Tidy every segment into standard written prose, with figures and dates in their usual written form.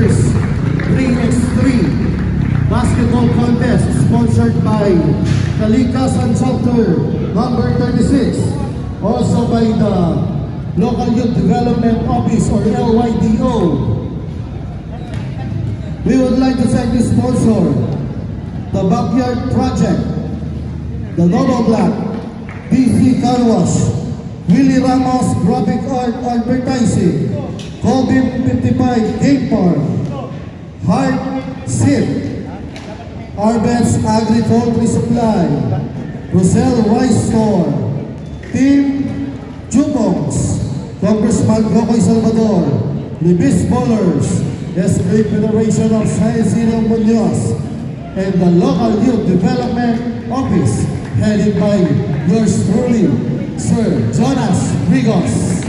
first 3x3 basketball contest sponsored by Kalikasan Chapter number 36, also by the Local Youth Development Office or LYDO. We would like to thank the sponsor, the Backyard Project, the Noble Black, DC Car Wash, Willie Ramos Graphic Art Advertising, Colbim 55 Game Park, Heart Sip, Arbets Agri-Poultry Supply, Roselle Rice Store, Team Jubox, Congressman Roque Salvador, Libis Bowlers, SB Federation of Science City Munoz, and the Local Youth Development Office, headed by yours truly, Sir Jonas Rigos.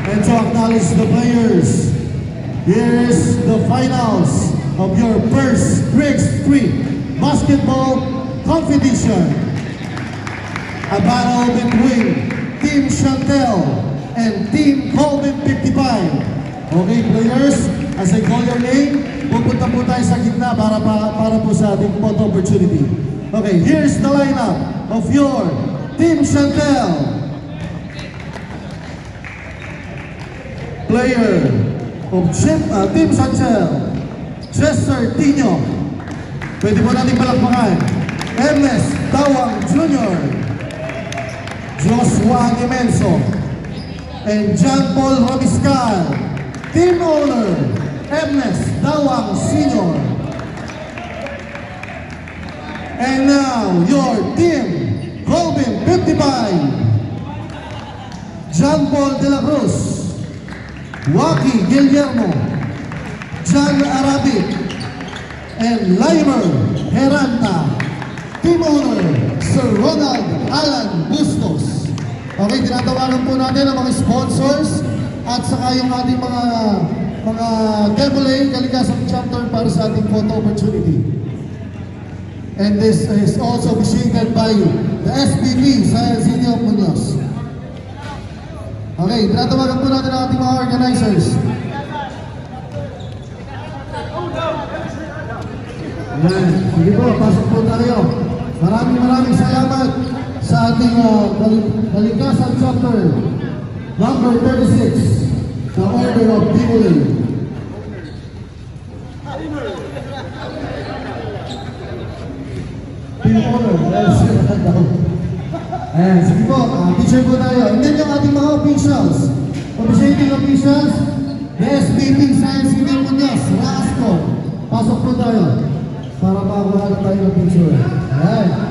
And to acknowledge the players, here is the finals of your first 3x3 basketball competition. A battle between Team Chantel and Team Colbin 55. Okay players, as I call your name, pupunta po tayo sa gitna para po sa ating photo opportunity. Okay, here's the lineup of your Team Chantel. Player of Team Chantel, Chester Tino. Pwede po natin palakpakan. Ernest Dawang Jr., Joshua Gimenso, and John Paul Rabiscal. Team owner, Ernest Dawang Sr. And now, your team, Colbin 55, John Paul De La Cruz, Waki Guillermo, John Arabic, and Limer Heranta. Team owner, Sir Ronald Alan Bustos. Okay, tinatawagan po natin ang mga sponsors at saka yung ating mga Devil Kalikasan Chapter para sa ating photo opportunity. And this is also appreciated by the SPP sa Zinio Munoz. Okay, tinatawagan po natin ang ating mga organizers. Ayan, sige po, pasok po tayo. Maraming salamat sa ating Kalikasan Chapter number 36, the Order of Tivoli. Team owner, ayan, sige po, picture po tayo. And then yung ating mga officials, officiating officials, the SPP Science City Munoz, Rasco. Pasok po tayo para makakuha tayo ng picture. Ayan.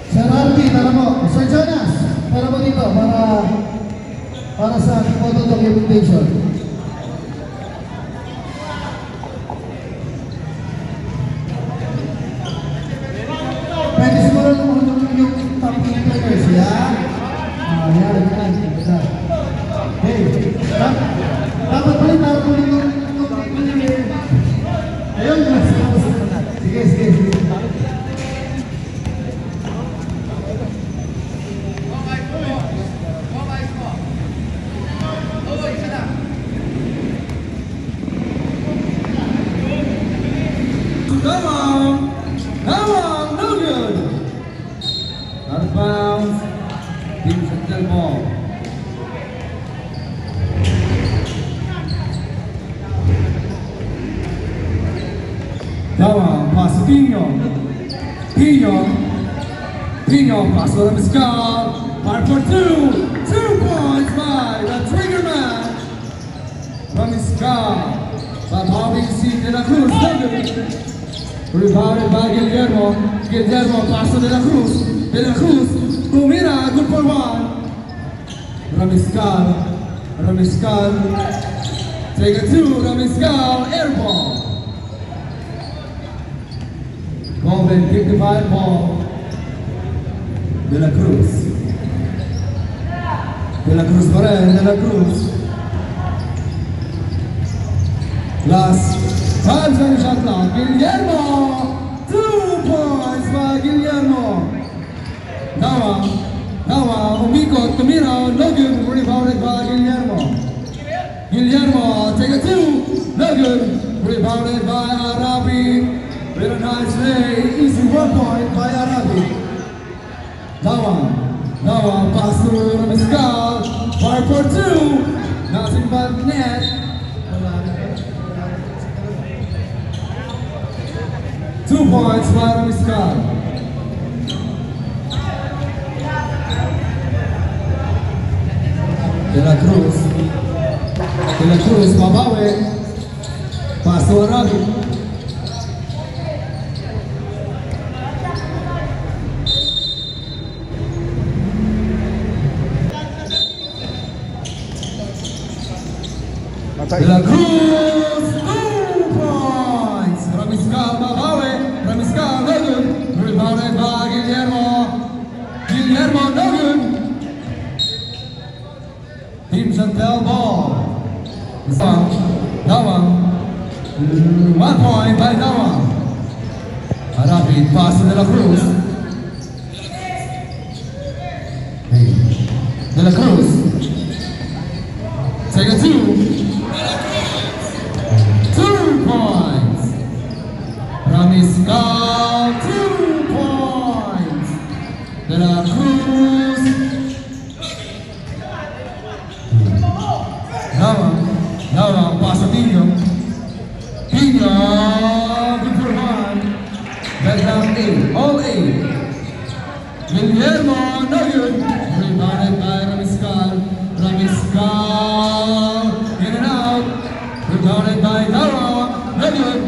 Sir Arby, tara mo. Sir Jonas, tara mo dito para sa photo documentation. Pwede siguro yung top players, yeah? Ayan. Hey, dapat pala tayo yung ayun, sige. Come on, no good. Out of bounds. Team Chantel ball. Come on, pass to Pino, pass to Rabiscal. Fire for 2 points by the trigger man. Rabiscal. But how we see De La Cruz, rebounded by Guillermo, pass to De La Cruz, tumira, good for 1. Rabiscal, take a 2, Rabiscal, air ball. Colbin 55 ball. De La Cruz pa rin, De La Cruz. Last 5-second shot clock, Guillermo! 2 points by Guillermo. Nawa, umikot, tumira, no good, rebounded by Guillermo. Rebounded by Arabi. With a nice lay. Easy 1 point by Arabi. Dawa, pass to Mescal. Fire for 2. Nothing but net. 2 points by Mescal. De La Cruz, mabawi. Pass to Arabi. De La Cruz, 2 points. Ramiscal, mabawi. Ramiscal, no good. Rebounded by Guillermo. Guillermo, no good. Team Chantel ball. Dawa. 1 point by Dawa. Arabi pass to De La Cruz. De La Cruz. Take a 2. 2 points. Ramiscal, 2 points. De La Cruz. Dawa, pass to Pino. Pino, good for 1. Back down 8, all 8. Guillermo, no good. Rebounded by Ramiscal. Ramiscal, in and out. Rebounded by Dawa, no good.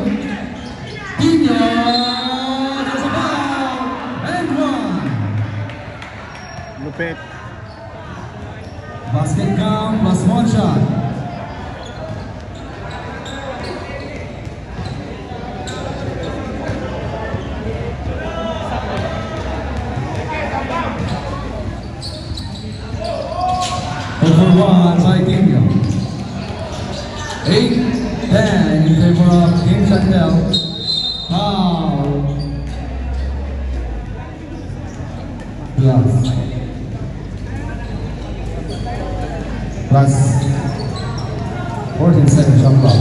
Pino, there's a foul, and 1. Lupit. Basket count plus 1 shot. Over 1 by Kinyo. 8-10 in favor of Team Chantel. Foul. Plus 14 seconds shot clock.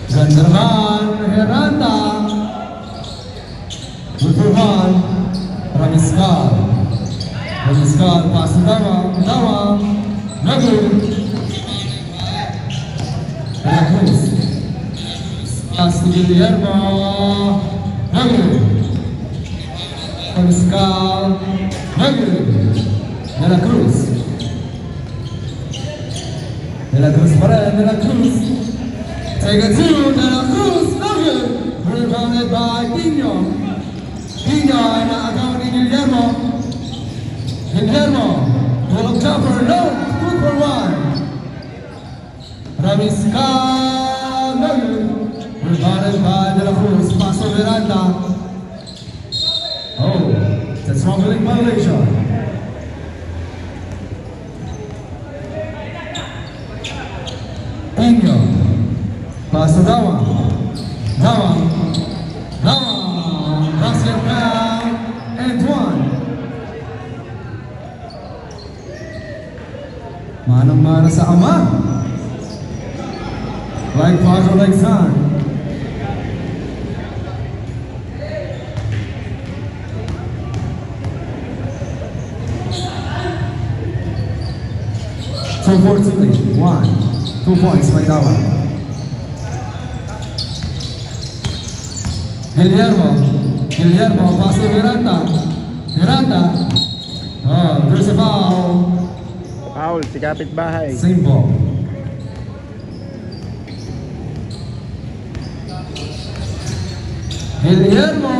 Gandarman, Heranda. Good for 1. Ramiscal. Ramiscal, pass to Dawa, no good. De La Cruz. Pass to Guillermo, no good. Ramiscal, no good. De La Cruz. De La Cruz para De La Cruz. Take a 2, De La Cruz, no good. Rebounded by Pino. Pino and account Guillermo. Guillermo, pull-up jumper, no, good for 1. Ramiscal, no good. Rebounded by De La Cruz, pass to Veranda. Oh, that's wrongful violation. Pino, pass to Dawa. Basket count, and 1. Manang-mana sa ama. Like father, like son. So fortunately, 2 points by Dawa. Guillermo, pass to Miranda. Oh, there's a foul. Foul, si kapitbahay. Same ball. Guillermo,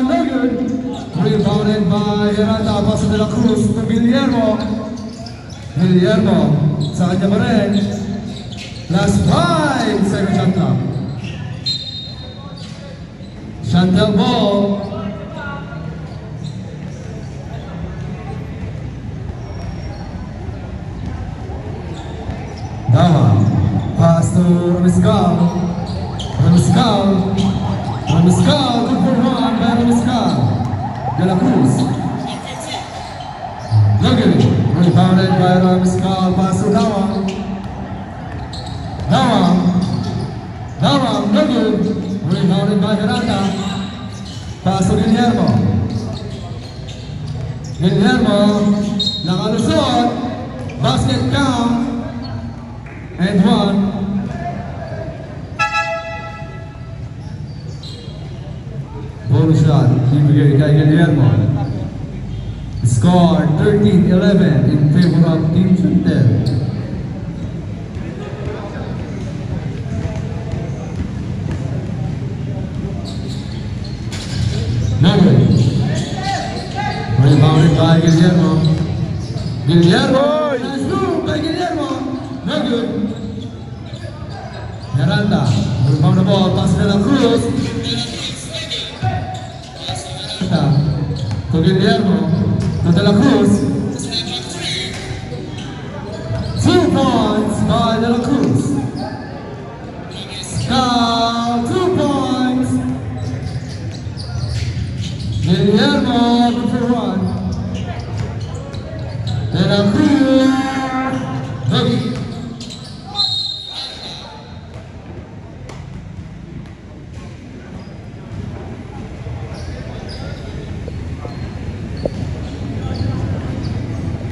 no good. Rebounded by Heranda, pass to De La Cruz to Guillermo, sa kanya pa rin. Last 5 seconds shot clock. Chantel ball. Dawa, pass to Ramiscal, good for 1 by Ramiscal. De La Cruz. Logan, rebounded by Ramiscal, pass to Dawa. Guillermo. Guillermo, nakalusot. Basket count. And 1. Bonus shot, ibigay kay Guillermo. Score 13-11 in favor of Team Chantel. No good. Rebounded by Guillermo. Guillermo! Nice move by Guillermo. No good. Miranda. Rebound the ball. Pass to De La Cruz. To Guillermo. To De La Cruz. 2 points by De La Cruz. Now 2 points. Guillermo with the run. De La Cruz. Boogie.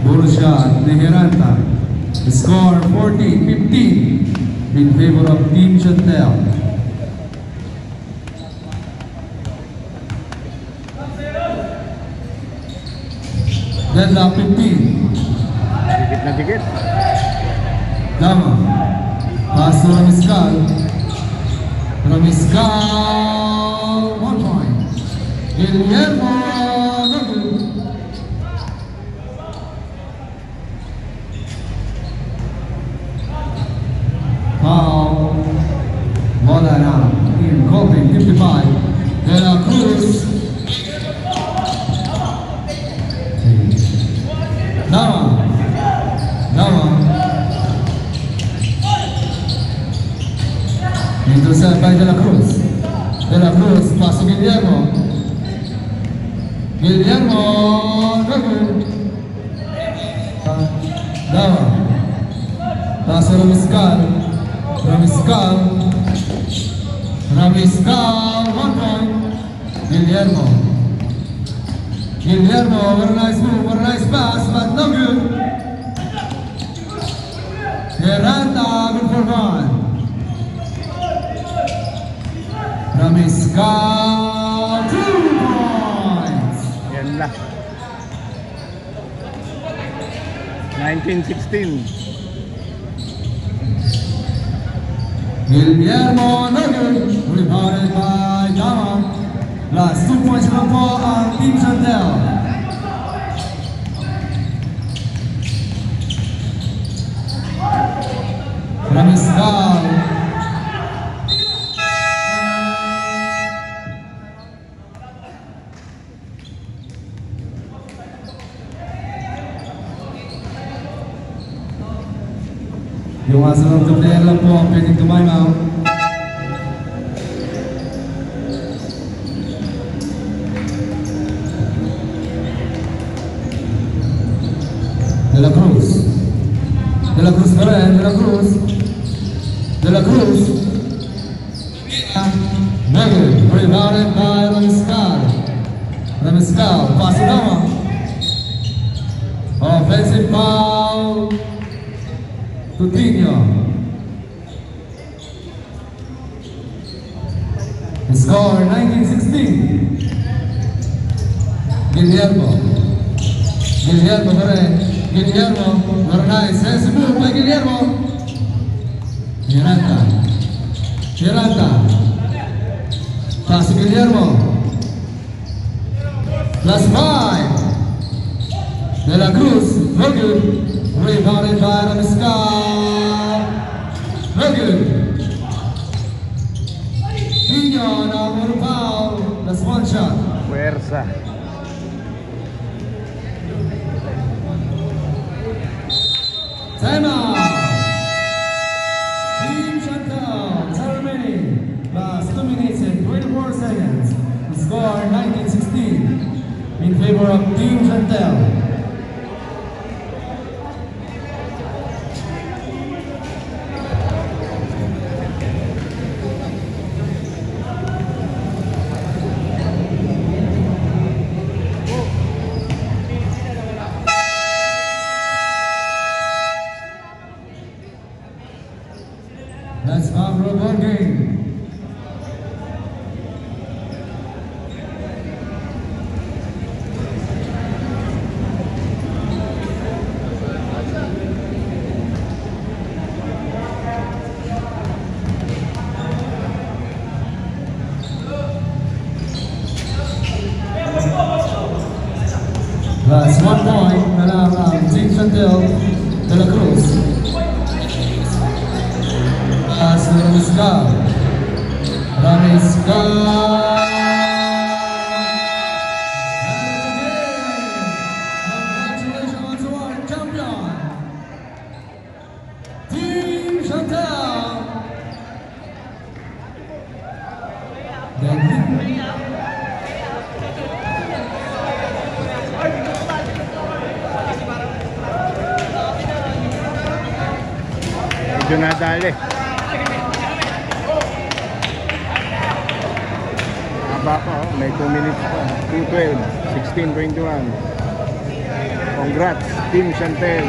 Bonus shot, Neheranta. The score 14-15 in favor of Team Chantel. Deadlock 15. Dikit na dikit. Dama. Pass to Ramiscal. Ramiscal, 1 point. Guillermo, no good. Foul. Bola na. In Coping, 55. De La Cruz. Dama. Dama. Intercept by De La Cruz. De La Cruz, pass to Guillermo. Guillermo, no good. Dama. Pass to Ramiscal. Ramiscal. Ramiscal, 1 point. Guillermo. Guillermo, what a nice move, what a nice pass, but no good. Heranta, good for 1. Ramiscal, 2 points. Yan na. 19-16. Guillermo, no good. Rebounded by Dama. Last 2 points from for Team Chantel. Ramiscal. Yung asa ng player lang po ang pwedeng tumimeout. De La Cruz. De La Cruz pa rin. De La Cruz. De La Cruz. Negative. Rebounded by Ramiscal. Ramiscal. Pass to Dama. Offensive foul. Coutinho. The score 19-16. Guillermo. Guillermo pa rin. Guillermo. Very nice. Handsome move by Guillermo. Miranda. Miranda. Pass to Guillermo. +5. De La Cruz. No good. Rebounded by Ramiscal. No good. Pino now with a foul. That's 1 shot. Puwersa. Time out. Team Chantel. Time remaining. Last 2 minutes and 24 seconds. The score 19-16 in favor of Team Chantel. Let's have a ball game. That's 1 point para Team Chantel de la Cruz. As Ramisca. Congratulations to our champion, Team Chantel. Medyo nadali. Haba pa, oh. May 2 minutes pa. 2:12, 16:21. Congrats, Team Chantel.